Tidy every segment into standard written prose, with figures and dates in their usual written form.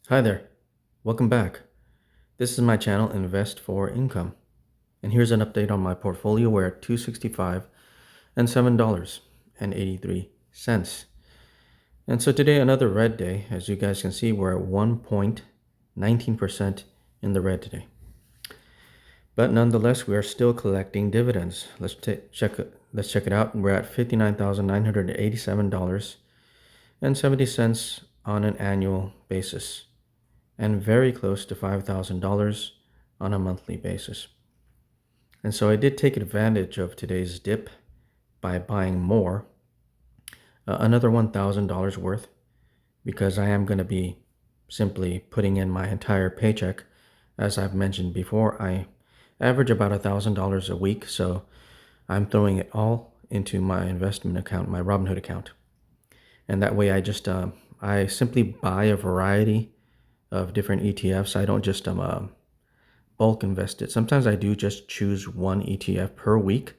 Hi there, welcome back. This is my channel, Invest for Income. And here's an update on my portfolio. We're at 265 and $7.83. And so today, another red day. As you guys can see, we're at 1.19% in the red today. But nonetheless, we are still collecting dividends. Let's check it out. We're at $59,987.70 on an annual basis, and very close to $5,000 on a monthly basis. And so I did take advantage of today's dip by buying more, another $1,000 worth, because I am going to be simply putting in my entire paycheck. As I've mentioned before, I average about $1,000 a week, so I'm throwing it all into my investment account, my Robinhood account. And that way I simply buy a variety of different ETFs. I don't just bulk invest it. Sometimes I do just choose one ETF per week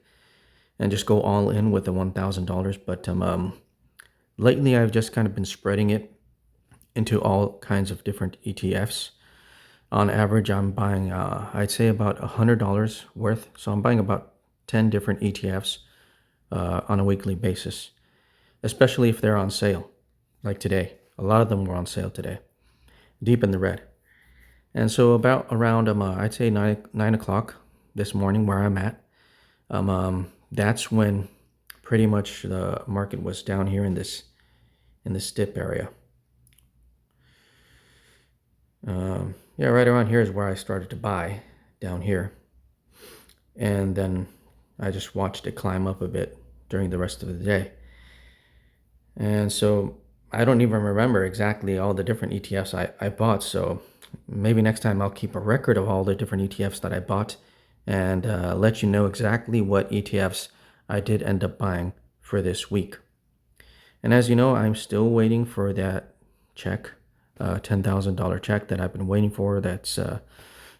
and just go all in with the $1,000. But lately I've just kind of been spreading it into all kinds of different ETFs. On average, I'm buying, I'd say about $100 worth. So I'm buying about 10 different ETFs on a weekly basis, especially if they're on sale, like today. A lot of them were on sale today, deep in the red. And so about around, I'd say 9 o'clock this morning where I'm at, that's when pretty much the market was down here in this dip area. Yeah, right around here is where I started to buy, down here. And then I just watched it climb up a bit during the rest of the day. And so I don't even remember exactly all the different ETFs I bought. So maybe next time I'll keep a record of all the different ETFs that I bought and let you know exactly what ETFs I did end up buying for this week. And as you know, I'm still waiting for that check, $10,000 check that I've been waiting for. That's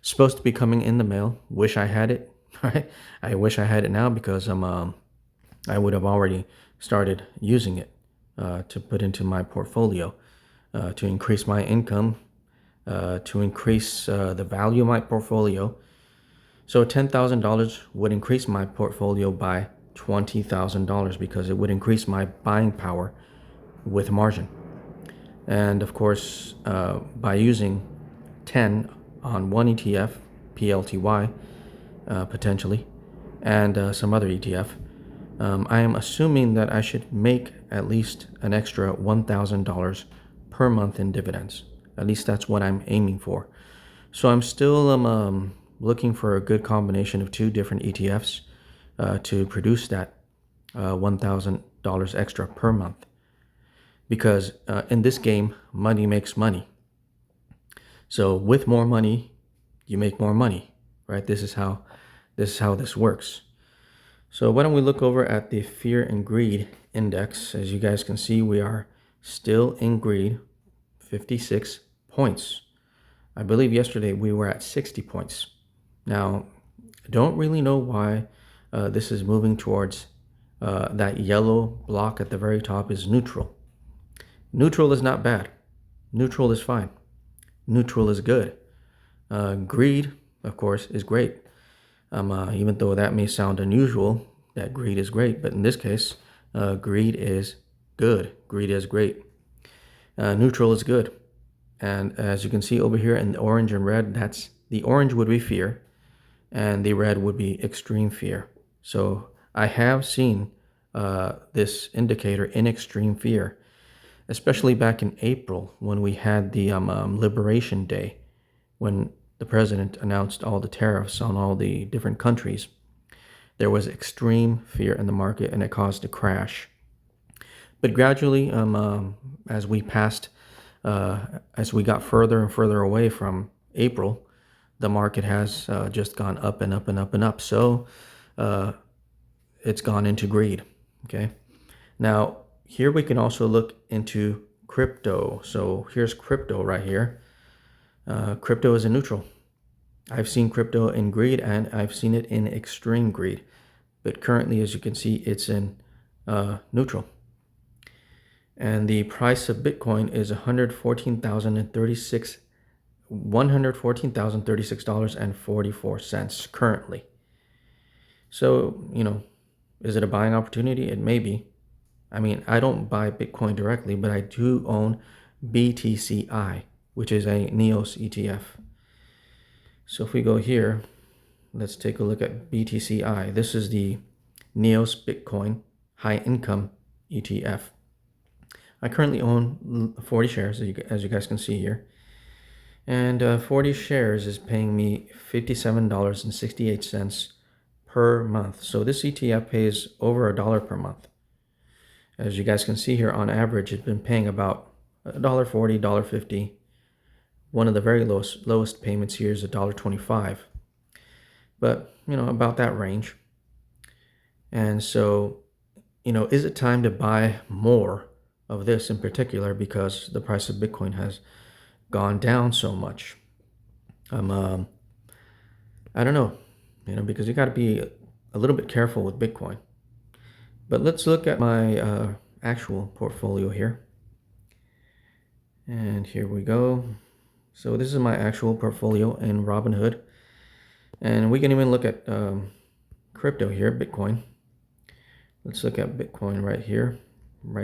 supposed to be coming in the mail. Wish I had it. Right? I wish I had it now because I would have already started using it to put into my portfolio to increase my income, to increase the value of my portfolio. So $10,000 would increase my portfolio by $20,000 because it would increase my buying power with margin. And of course, by using 10 on one ETF, PLTY, potentially, and some other ETF, I am assuming that I should make at least an extra $1,000 per month in dividends. At least that's what I'm aiming for. So I'm still looking for a good combination of two different ETFs to produce that $1,000 extra per month. Because in this game, money makes money. So with more money, you make more money, right? This is how this works. So why don't we look over at the Fear and Greed Index. As you guys can see, we are still in greed, 56 points. I believe yesterday we were at 60 points. Now, I don't really know why this is moving towards that yellow block at the very top is neutral. Neutral is not bad. Neutral is fine. Neutral is good. Greed, of course, is great. Even though that may sound unusual, that greed is great. But in this case, greed is good. Greed is great. Neutral is good. And as you can see over here in the orange and red, that's the orange would be fear and the red would be extreme fear. So I have seen this indicator in extreme fear, especially back in April when we had the Liberation Day, when the president announced all the tariffs on all the different countries. There was extreme fear in the market and it caused a crash. But gradually, as we got further and further away from April, the market has just gone up and up and up and up. So it's gone into greed. Okay. Now, here we can also look into crypto. So here's crypto right here. Crypto is in neutral. I've seen crypto in greed and I've seen it in extreme greed. But currently, as you can see, it's in neutral. And the price of Bitcoin is $114,036 currently. So, is it a buying opportunity? It may be. I mean, I don't buy Bitcoin directly, but I do own BTCI, which is a NEOS ETF. So if we go here, let's take a look at BTCI. This is the NEOS Bitcoin High Income ETF. I currently own 40 shares, as you guys can see here. And 40 shares is paying me $57.68 per month. So this ETF pays over $1 per month. As you guys can see here, on average, it's been paying about $1.40, $1.50. One of the very lowest payments here is $1.25. But, about that range. And so, is it time to buy more of this in particular because the price of Bitcoin has gone down so much? I don't know, because you got to be a little bit careful with Bitcoin. But let's look at my actual portfolio here. And here we go. So this is my actual portfolio in Robinhood. And we can even look at crypto here, Bitcoin. Let's look at Bitcoin right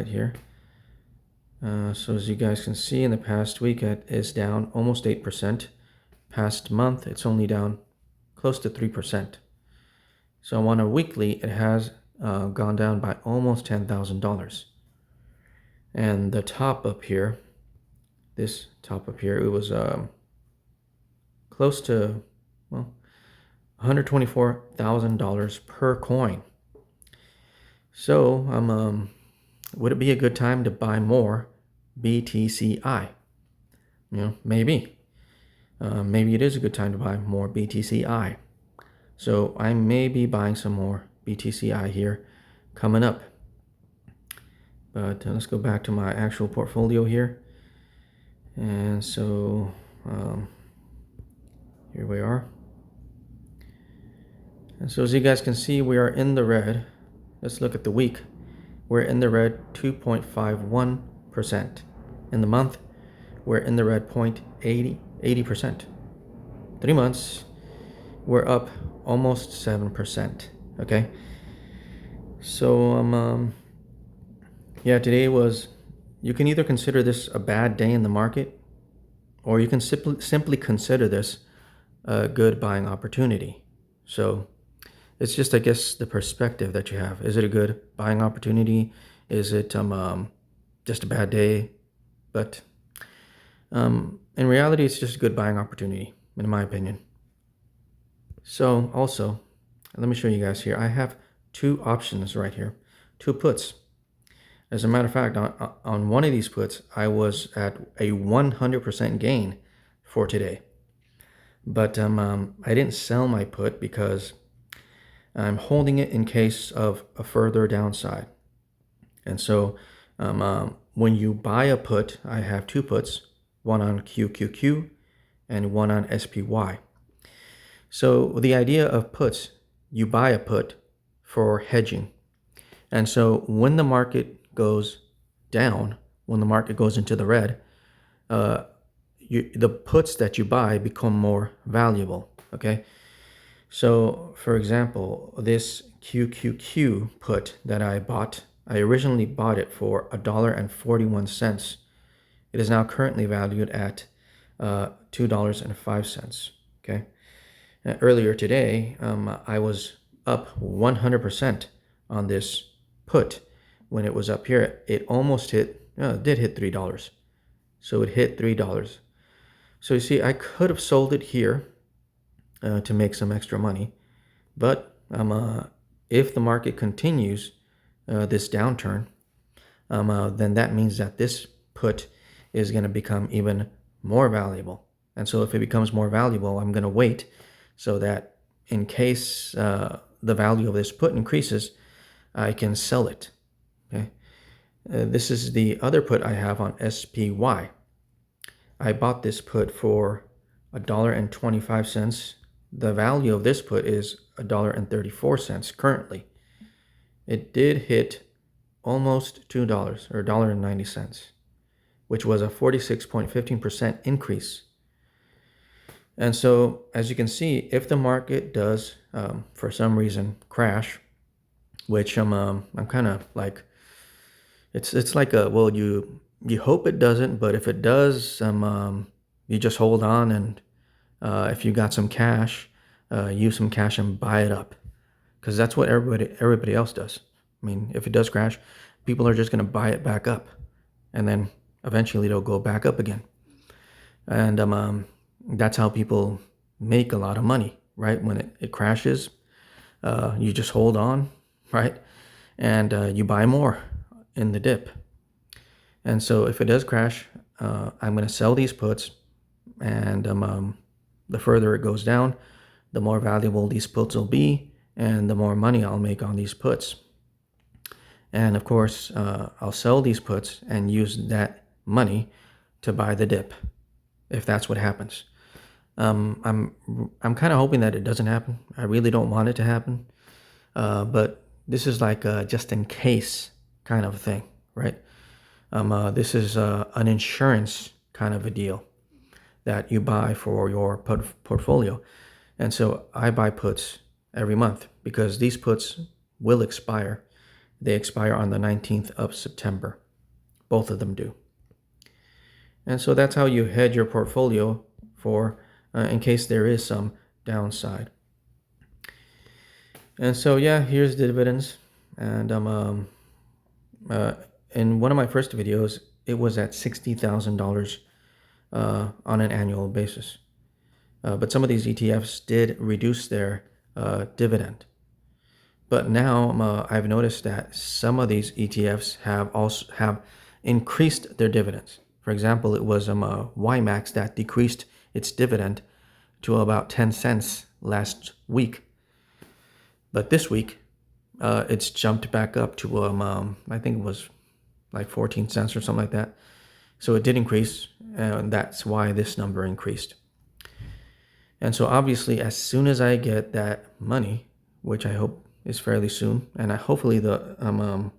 here. So as you guys can see, in the past week, it is down almost 8%. Past month, it's only down close to 3%. So on a weekly, it has gone down by almost $10,000. And the top up here, this top up here, it was close to, well, $124,000 per coin. So would it be a good time to buy more BTCI? Maybe. Maybe it is a good time to buy more BTCI. So I may be buying some more BTCI here coming up. But let's go back to my actual portfolio here. And so here we are. And so as you guys can see, we are in the red. Let's look at the week. We're in the red 2.51%. In the month, we're in the red 80%. 3 months, we're up almost 7%. Okay. So yeah, today was, you can either consider this a bad day in the market, or you can simply consider this a good buying opportunity. So it's just, I guess, the perspective that you have. Is it a good buying opportunity? Is it just a bad day? But in reality, it's just a good buying opportunity, in my opinion. So also, let me show you guys here. I have two options right here, two puts. As a matter of fact, on one of these puts, I was at a 100% gain for today. But I didn't sell my put because I'm holding it in case of a further downside. And so when you buy a put, I have two puts, one on QQQ and one on SPY. So the idea of puts, you buy a put for hedging. And so when the market goes down, when the market goes into the red, the puts that you buy become more valuable, okay? So, for example, this QQQ put that I bought, I originally bought it for $1.41. It is now currently valued at $2.05, okay? Earlier today, I was up 100% on this put. When it was up here, it almost did hit $3. So it hit $3. So you see, I could have sold it here to make some extra money. But if the market continues this downturn, then that means that this put is going to become even more valuable. And so if it becomes more valuable, I'm going to wait so that in case the value of this put increases, I can sell it. Okay. This is the other put I have on SPY. I bought this put for $1.25. The value of this put is $1.34 currently. It did hit almost $2 or $1.90, which was a 46.15% increase. And so, as you can see, if the market does, for some reason, crash, which I'm kind of like, it's like a, well, you hope it doesn't, but if it does, you just hold on, and if you got some cash, use some cash and buy it up, because that's what everybody else does. I mean, if it does crash, people are just going to buy it back up, and then eventually it'll go back up again. And that's how people make a lot of money, right? When it crashes, you just hold on, right? And you buy more in the dip. And so if it does crash, I'm going to sell these puts, and the further it goes down, the more valuable these puts will be, and the more money I'll make on these puts. And of course, I'll sell these puts and use that money to buy the dip, if that's what happens. I'm kind of hoping that it doesn't happen. I really don't want it to happen, but this is like a just in case kind of thing, right? This is an insurance kind of a deal that you buy for your portfolio. And so I buy puts every month because these puts will expire. They expire on the 19th of September. Both of them do. And so that's how you hedge your portfolio for in case there is some downside. And so yeah, here's the dividends. And in one of my first videos, it was at $60,000 on an annual basis. But some of these ETFs did reduce their dividend. But now I've noticed that some of these ETFs have increased their dividends. For example, it was Yieldmax that decreased its dividend to about 10 cents last week. But this week, it's jumped back up to I think it was like 14 cents or something like that. So it did increase, and that's why this number increased. And so obviously, as soon as I get that money, which I hope is fairly soon, and hopefully the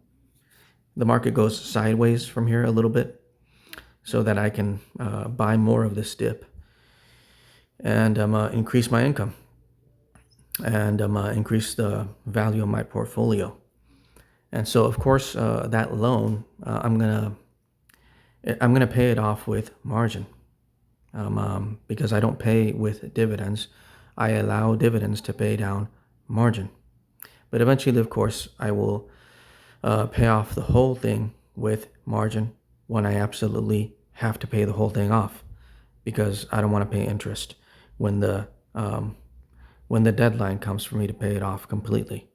market goes sideways from here a little bit, so that I can buy more of this dip and increase my income and increase the value of my portfolio. And so, of course, that loan, I'm gonna pay it off with margin, because I don't pay with dividends. I allow dividends to pay down margin. But eventually, of course, I will pay off the whole thing with margin when I absolutely have to pay the whole thing off, because I don't want to pay interest when the deadline comes for me to pay it off completely.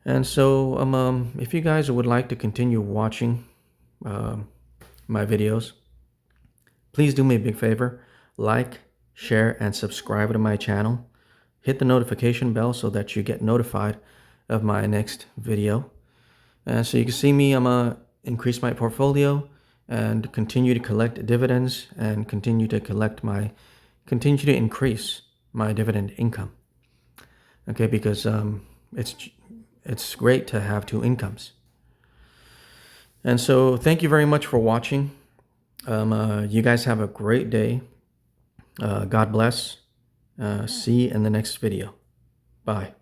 And so if you guys would like to continue watching my videos, please do me a big favor: like, share, and subscribe to my channel. Hit the notification bell so that you get notified of my next video. And so you can see me increase my portfolio and continue to collect dividends and continue to increase my dividend income. Okay, because it's great to have two incomes. And so thank you very much for watching. You guys have a great day. God bless. See you in the next video. Bye.